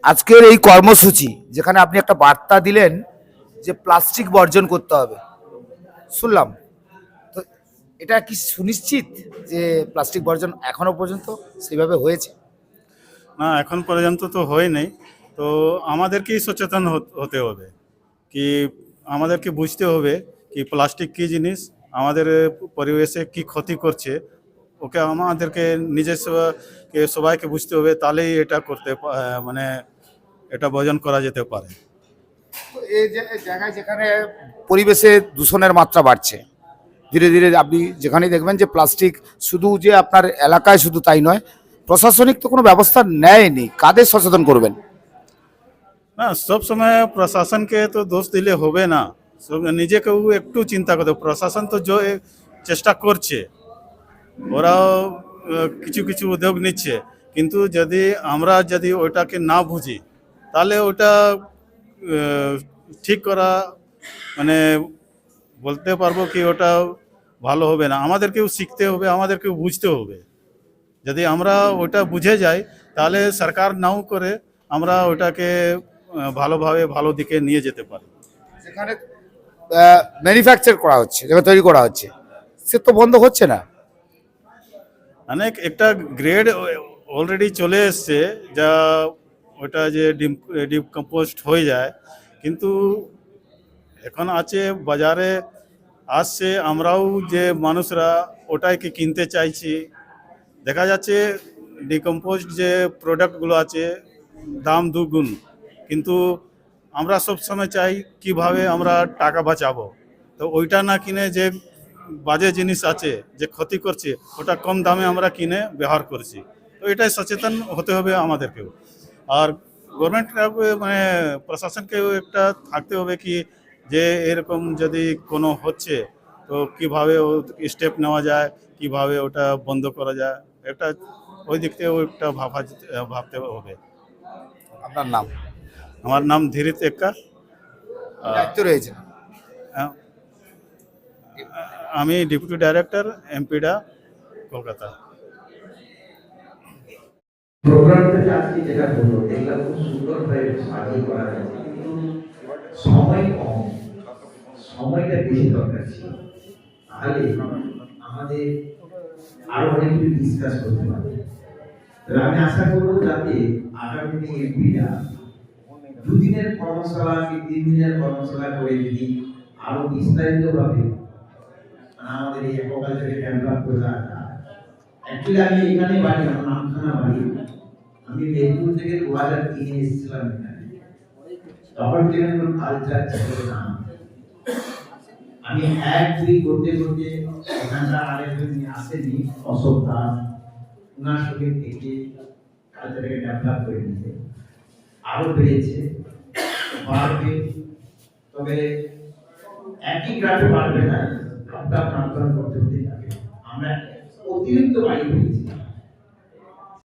আজকের এই কর্মসূচি যেখানে আপনি একটা বার্তা দিলেন যে প্লাস্টিক বর্জন করতে হবে, শুনলাম তো, এটা কি সুনিশ্চিত যে প্লাস্টিক বর্জন এখনো পর্যন্ত সেভাবে হয়েছে? না, এখন পর্যন্ত তো হয় নাই। তো আমাদেরকেই সচেতন হতে হবে, কি আমাদেরকে বুঝতে হবে কি প্লাস্টিক কী জিনিস, আমাদের পরিবেশে কি ক্ষতি করছে, ওকে আমাদেরকে নিজস্বকে সবাইকে বুঝতে হবে, তাহলেই এটা মানে এটা বর্জন করা যেতে পারে। এই যে এই জায়গায় যেখানে পরিবেশে দূষণের মাত্রা বাড়ছে ধীরে ধীরে, আপনি যেখানেই দেখবেন যে প্লাস্টিক শুধু যে আপনার এলাকায় শুধু তাই নয়, প্রশাসনিক তো কোনো ব্যবস্থা নেয়নি, কাদের সচেতন করবেন? না, সব সময় প্রশাসনকে তো দোষ দিলে হবে না, নিজেকেও একটু চিন্তা করতে হবে। প্রশাসন তো চেষ্টা করছে, ওরাও কিছু কিছু উদ্যোগ নিচ্ছে, কিন্তু যদি ওটাকে না বুঝি, তাহলে ওটা ঠিক করা মানে বলতে পারবো কি ওটা ভালো হবে না। আমাদেরকেও শিখতে হবে, আমাদেরকেও বুঝতে হবে। যদি আমরা ওটা বুঝে যাই, তাহলে সরকার নাও করে আমরা ওটাকে ভালোভাবে ভালো দিকে নিয়ে যেতে পারি। যেখানে ম্যানুফ্যাকচার করা হচ্ছে, যেখানে তৈরি করা হচ্ছে, সে তো বন্ধ হচ্ছে না। মানে একটা গ্রেড অলরেডি চলে এসছে, যা ওটা যে ডিকম্পোস্ট হয়ে যায়, কিন্তু এখন আছে বাজারে আসছে, আমরাও যে মানুষরা ওটাকে কিনতে চাইছি। দেখা যাচ্ছে ডিকম্পোস্ট যে প্রোডাক্টগুলো আছে দাম দুগুণ, কিন্তু আমরা সব সময় চাই কিভাবে আমরা টাকা বাঁচাবো। তো ওইটা না কিনে যে বাজে জিনিস আছে যে ক্ষতি করছে, ওটা কম দামে আমরা কিনে ব্যবহার করছি। তো এটাই সচেতন হতে হবে আমাদেরকেও। আর গভর্নমেন্ট মানে প্রশাসনকেও একটা থাকতে হবে কি যে এরকম যদি কোনো হচ্ছে, তো কিভাবে স্টেপ নেওয়া যায়, কিভাবে ওটা বন্ধ করা যায়, একটা ওই দিক থেকেও একটা ভাবতে হবে। আপনার নাম? আমার নাম ধীরিত এক্কা। দায়িত্ব রয়েছে। আহ, আমি ডেপুটি ডাইরেক্টর, এমপিডা, কলকাতা। প্রোগ্রামটা আজকে যেটা হলো, দেখলাম খুব সুন্দরভাবে সাজিয়ে করা হয়েছে, কিন্তু সময় কম, সময়টা বেশি দরকার ছিল। তাহলে আমাদের আরো অনেক কিছু ডিসকাস করতে পারবে। তবে আমি আশা করবো যাতে আগামী দিনে এমপিরা দুদিনের কর্মশালা কি 3 দিনের কর্মশালা করে যদি আরো বিস্তারিতভাবে আমাদের এই অ্যাকোয়াকালচারে ডেভেলপ করে রাখা। অ্যাকচুয়ালি আমি এখানে বাড়ি, আমার নামখানা বাড়ি। আমি মেদিনীপুর থেকে 2003 এসেছিলাম এখানে, তখন থেকে কোনো কালচার ছিল না। আমি 1-2 করতে করতে এখানকার আরেকজন আসেনি, অশোক দাস, ওনার সঙ্গে থেকে কালচারকে ডেভেলপ করে নিতে আরো বেড়েছে, বাড়বে। তবে একই গ্রামে বাড়বে না, আপনার প্রান্তর করতে হতে যাবে। আমরা অতিরিক্ত বাড়ি হয়েছি।